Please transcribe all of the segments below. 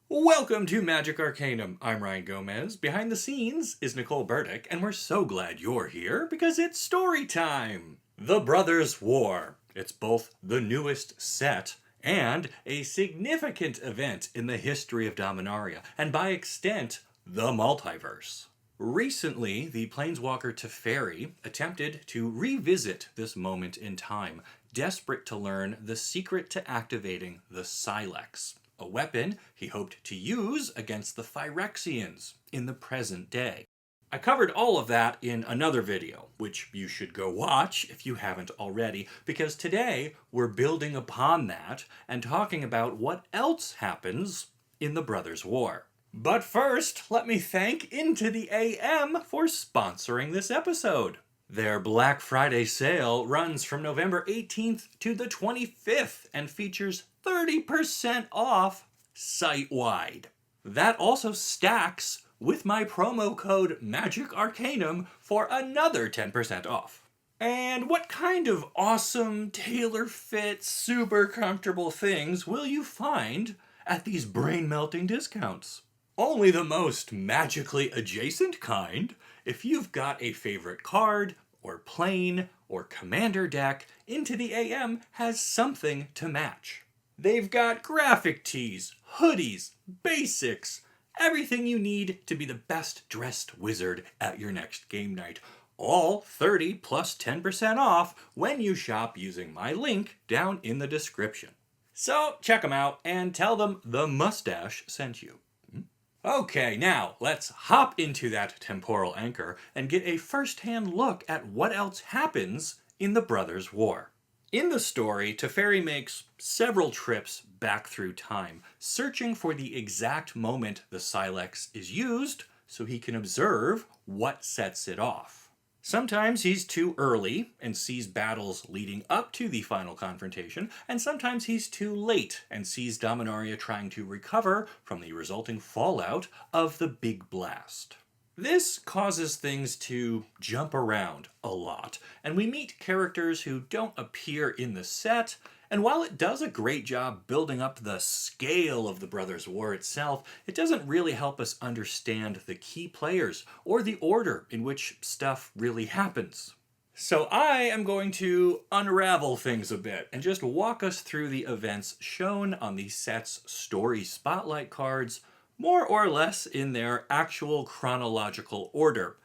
Welcome to Magic Arcanum. I'm Ryan Gomez. Behind the scenes is Nicole Burdick, and we're so glad you're here because it's story time! The Brothers' War. It's both the newest set and a significant event in the history of Dominaria, and by extent, the multiverse. Recently, the planeswalker Teferi attempted to revisit this moment in time, desperate to learn the secret to activating the Silex, a weapon he hoped to use against the phyrexians in the present day. I covered all of that in another video, which you should go watch if you haven't already, because today we're building upon that and talking about what else happens in the Brothers' War. But first, let me thank Into the AM for sponsoring this episode. Their Black Friday sale runs from November 18th to the 25th and features 30% off site-wide. That also stacks with my promo code MAGICARCANUM for another 10% off. And what kind of awesome, tailor-fit, super comfortable things will you find at these brain-melting discounts? Only the most magically adjacent kind. If you've got a favorite card, or plane, or commander deck, Into the AM has something to match. They've got graphic tees, hoodies, basics, everything you need to be the best dressed wizard at your next game night. All 30 plus 10% off when you shop using my link down in the description. So check them out and tell them the mustache sent you. Okay, now let's hop into that temporal anchor and get a first-hand look at what else happens in the Brothers' War. In the story, Teferi makes several trips back through time, searching for the exact moment the Silex is used so he can observe what sets it off. Sometimes he's too early and sees battles leading up to the final confrontation, and sometimes he's too late and sees Dominaria trying to recover from the resulting fallout of the Big Blast. This causes things to jump around a lot, and we meet characters who don't appear in the set, and while it does a great job building up the scale of the Brothers' War itself, it doesn't really help us understand the key players or the order in which stuff really happens. So I am going to unravel things a bit and just walk us through the events shown on the set's story spotlight cards, more or less in their actual chronological order,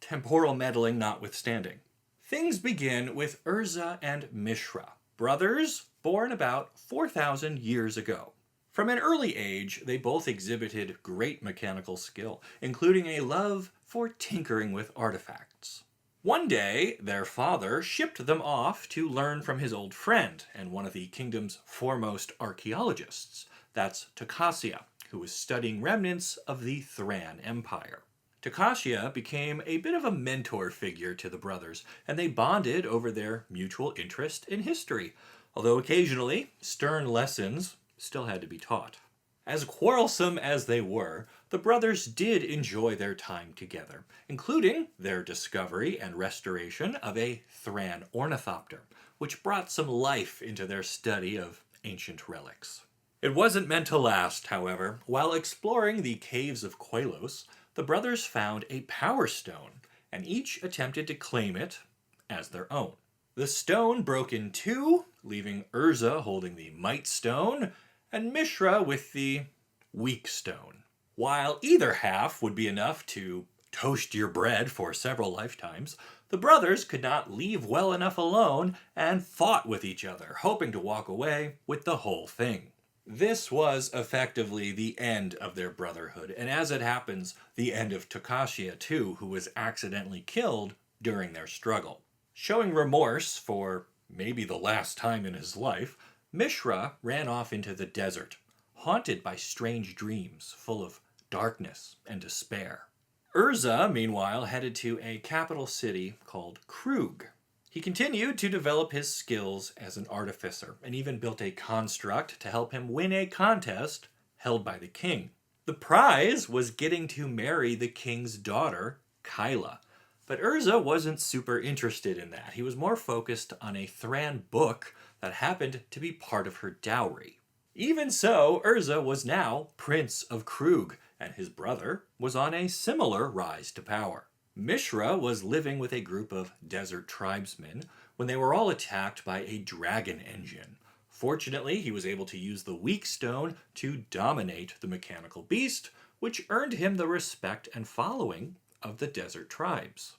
temporal meddling notwithstanding. Things begin with Urza and Mishra, brothers born about 4,000 years ago. From an early age, they both exhibited great mechanical skill, including a love for tinkering with artifacts. One day, their father shipped them off to learn from his old friend and one of the kingdom's foremost archaeologists. That's Takasia, who was studying remnants of the Thran Empire. Takasia became a bit of a mentor figure to the brothers, and they bonded over their mutual interest in history, although occasionally stern lessons still had to be taught. As quarrelsome as they were, the brothers did enjoy their time together, including their discovery and restoration of a Thran ornithopter, which brought some life into their study of ancient relics. It wasn't meant to last, however. While exploring the caves of Quelos, the brothers found a power stone, and each attempted to claim it as their own. The stone broke in two, leaving Urza holding the Might Stone, and Mishra with the Weak Stone. While either half would be enough to toast your bread for several lifetimes, the brothers could not leave well enough alone and fought with each other, hoping to walk away with the whole thing. This was effectively the end of their brotherhood, and as it happens, the end of Takasia too, who was accidentally killed during their struggle. Showing remorse for maybe the last time in his life, Mishra ran off into the desert, haunted by strange dreams full of darkness and despair. Urza, meanwhile, headed to a capital city called Krug. He continued to develop his skills as an artificer, and even built a construct to help him win a contest held by the king. The prize was getting to marry the king's daughter, Kyla, But Urza wasn't super interested in that. He was more focused on a Thran book that happened to be part of her dowry. Even so, Urza was now Prince of Krug, and his brother was on a similar rise to power. Mishra was living with a group of desert tribesmen when they were all attacked by a dragon engine. Fortunately, he was able to use the weak stone to dominate the mechanical beast, which earned him the respect and following of the desert tribes.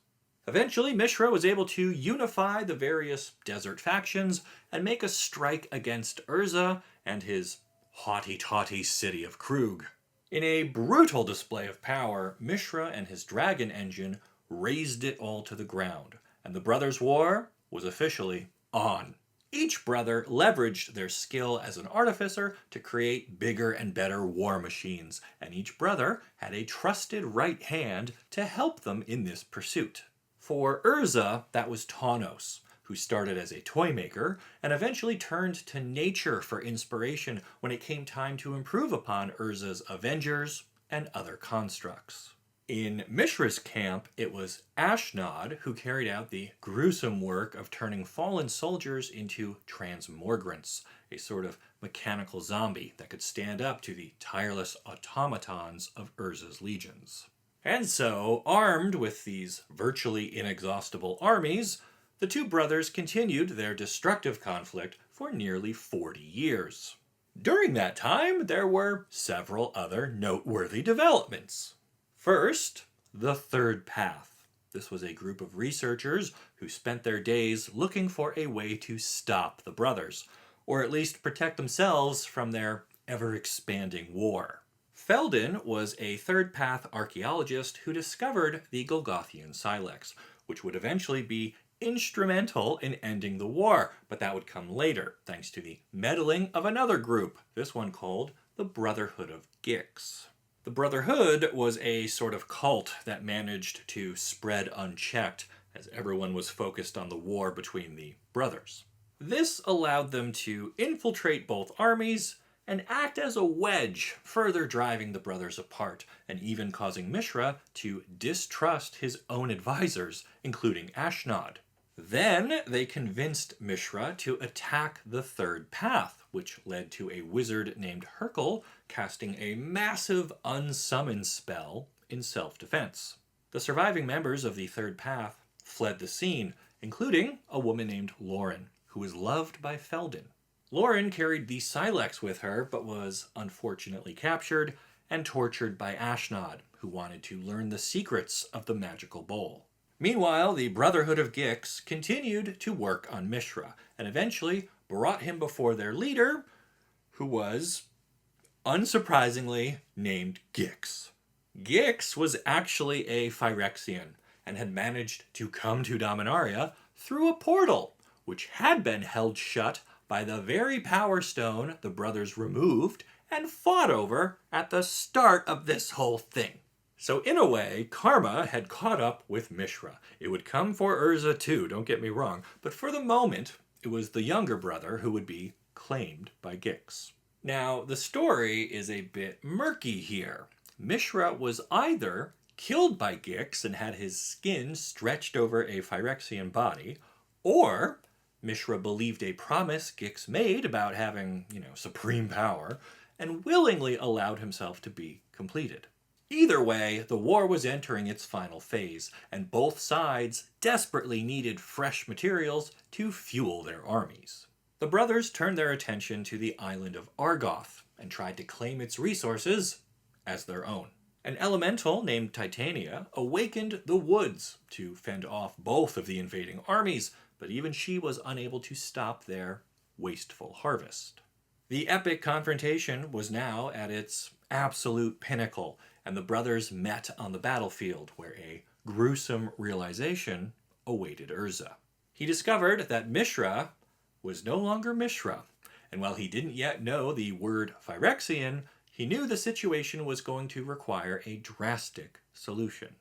Eventually, Mishra was able to unify the various desert factions and make a strike against Urza and his haughty-taughty city of Krug. In a brutal display of power, Mishra and his dragon engine razed it all to the ground, and the brothers' war was officially on. Each brother leveraged their skill as an artificer to create bigger and better war machines, and each brother had a trusted right hand to help them in this pursuit. For Urza, that was Tawnos, who started as a toy maker and eventually turned to nature for inspiration when it came time to improve upon Urza's Avengers and other constructs. In Mishra's camp, it was Ashnod who carried out the gruesome work of turning fallen soldiers into transmogrants, a sort of mechanical zombie that could stand up to the tireless automatons of Urza's legions. And so, armed with these virtually inexhaustible armies, the two brothers continued their destructive conflict for nearly 40 years. During that time, there were several other noteworthy developments. First, the Third Path. This was a group of researchers who spent their days looking for a way to stop the brothers, or at least protect themselves from their ever-expanding war. Feldon was a Third Path archaeologist who discovered the Golgothian Silex, which would eventually be instrumental in ending the war, but that would come later, thanks to the meddling of another group, this one called the Brotherhood of Gix. The Brotherhood was a sort of cult that managed to spread unchecked as everyone was focused on the war between the brothers. This allowed them to infiltrate both armies and act as a wedge, further driving the brothers apart and even causing Mishra to distrust his own advisors, including Ashnod. Then they convinced Mishra to attack the Third Path, which led to a wizard named Hercule casting a massive unsummon spell in self-defense. The surviving members of the Third Path fled the scene, including a woman named Lauren, who was loved by Feldon. Lauren carried the Silex with her, but was unfortunately captured and tortured by Ashnod, who wanted to learn the secrets of the magical bowl. Meanwhile, the Brotherhood of Gix continued to work on Mishra, and eventually brought him before their leader, who was, unsurprisingly, named Gix. Gix was actually a Phyrexian, and had managed to come to Dominaria through a portal, which had been held shut by the very power stone the brothers removed and fought over at the start of this whole thing. So in a way, karma had caught up with Mishra. It would come for Urza too, don't get me wrong, but for the moment, it was the younger brother who would be claimed by Gix. Now, the story is a bit murky here. Mishra was either killed by Gix and had his skin stretched over a Phyrexian body, or Mishra believed a promise Gix made about having, supreme power, and willingly allowed himself to be completed. Either way, the war was entering its final phase, and both sides desperately needed fresh materials to fuel their armies. The brothers turned their attention to the island of Argoth and tried to claim its resources as their own. An elemental named Titania awakened the woods to fend off both of the invading armies, but even she was unable to stop their wasteful harvest. The epic confrontation was now at its absolute pinnacle, and the brothers met on the battlefield where a gruesome realization awaited Urza. He discovered that Mishra was no longer Mishra, and while he didn't yet know the word Phyrexian, he knew the situation was going to require a drastic solution.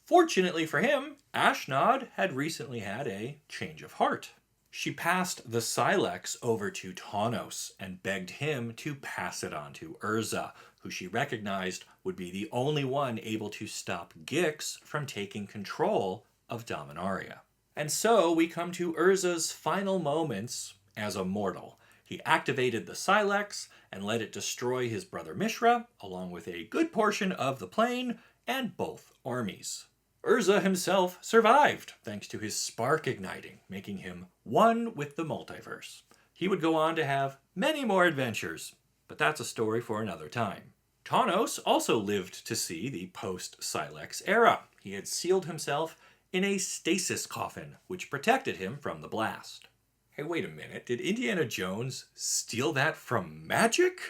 Fortunately for him, Ashnod had recently had a change of heart. She passed the Silex over to Tawnos and begged him to pass it on to Urza, who she recognized would be the only one able to stop Gix from taking control of Dominaria. And so we come to Urza's final moments as a mortal. He activated the Silex and let it destroy his brother Mishra, along with a good portion of the plane and both armies. Urza himself survived, thanks to his spark igniting, making him one with the multiverse. He would go on to have many more adventures, but that's a story for another time. Tawnos also lived to see the post-Silex era. He had sealed himself in a stasis coffin, which protected him from the blast. Hey, wait a minute, did Indiana Jones steal that from magic?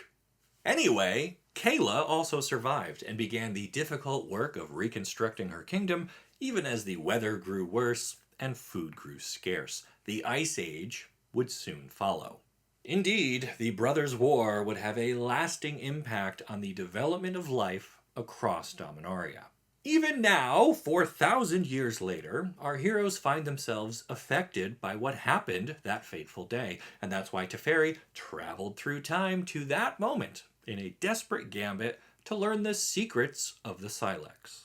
Anyway, Kayla also survived and began the difficult work of reconstructing her kingdom, even as the weather grew worse and food grew scarce. The Ice Age would soon follow. Indeed, the Brothers' War would have a lasting impact on the development of life across Dominaria. Even now, 4,000 years later, our heroes find themselves affected by what happened that fateful day, and that's why Teferi traveled through time to that moment in a desperate gambit to learn the secrets of the Silex.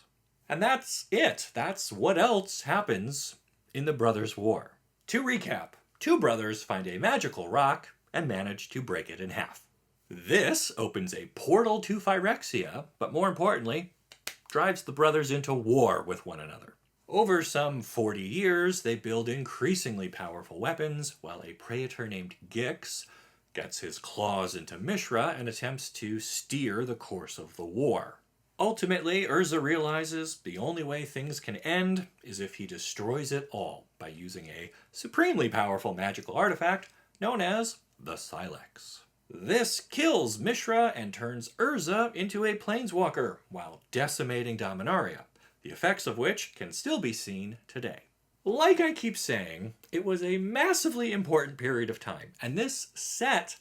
And that's it. That's what else happens in the Brothers' War. To recap, two brothers find a magical rock and manage to break it in half. This opens a portal to Phyrexia, but more importantly, drives the brothers into war with one another. Over some 40 years, they build increasingly powerful weapons, while a praetor named Gix gets his claws into Mishra and attempts to steer the course of the war. Ultimately, Urza realizes the only way things can end is if he destroys it all by using a supremely powerful magical artifact known as the Silex. This kills Mishra and turns Urza into a planeswalker while decimating Dominaria, the effects of which can still be seen today. Like I keep saying, it was a massively important period of time, and this set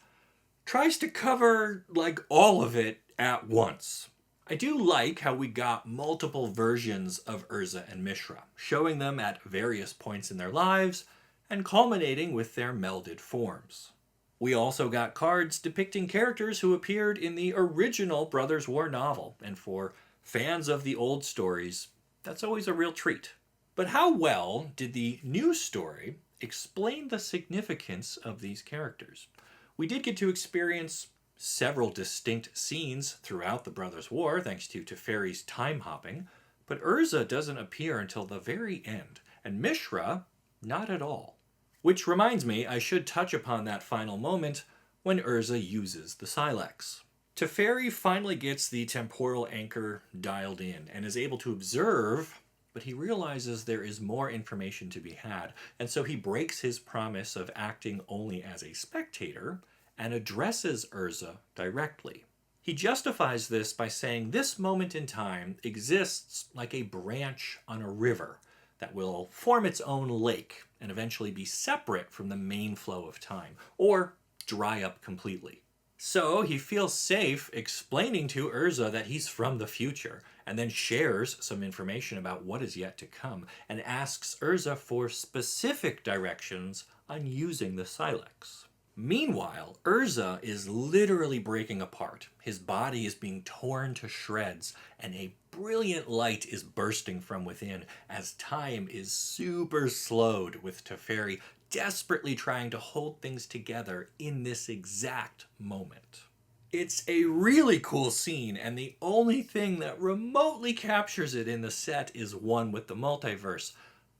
tries to cover like all of it at once. I do like how we got multiple versions of Urza and Mishra, showing them at various points in their lives and culminating with their melded forms. We also got cards depicting characters who appeared in the original Brothers' War novel, and for fans of the old stories, that's always a real treat. But how well did the new story explain the significance of these characters? We did get to experience several distinct scenes throughout the Brothers' War, thanks to Teferi's time hopping, but Urza doesn't appear until the very end, and Mishra, not at all. Which reminds me, I should touch upon that final moment when Urza uses the Silex. Teferi finally gets the temporal anchor dialed in and is able to observe, but he realizes there is more information to be had, and so he breaks his promise of acting only as a spectator and addresses Urza directly. He justifies this by saying this moment in time exists like a branch on a river that will form its own lake and eventually be separate from the main flow of time, or dry up completely. So he feels safe explaining to Urza that he's from the future, and then shares some information about what is yet to come, and asks Urza for specific directions on using the Silex. Meanwhile, Urza is literally breaking apart. His body is being torn to shreds, and a brilliant light is bursting from within as time is super slowed, with Teferi desperately trying to hold things together in this exact moment. It's a really cool scene, and the only thing that remotely captures it in the set is One with the Multiverse.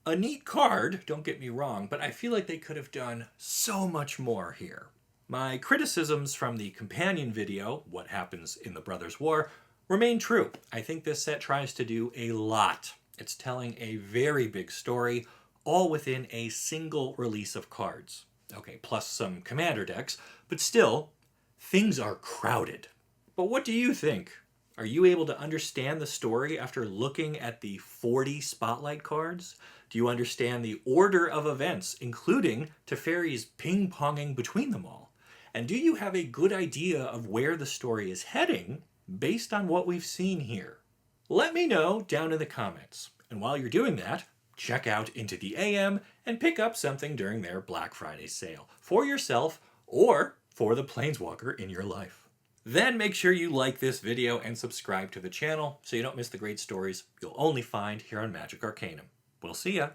A neat card, don't get me wrong, but I feel like they could have done so much more here. My criticisms from the companion video, What Happens in the Brothers' War, remain true. I think this set tries to do a lot. It's telling a very big story, all within a single release of cards. Okay, plus some commander decks, but still, things are crowded. But what do you think? Are you able to understand the story after looking at the 40 spotlight cards? Do you understand the order of events, including Teferi's ping-ponging between them all? And do you have a good idea of where the story is heading based on what we've seen here? Let me know down in the comments. And while you're doing that, check out Into the AM and pick up something during their Black Friday sale for yourself or for the planeswalker in your life. Then make sure you like this video and subscribe to the channel so you don't miss the great stories you'll only find here on Magic Arcanum. We'll see ya.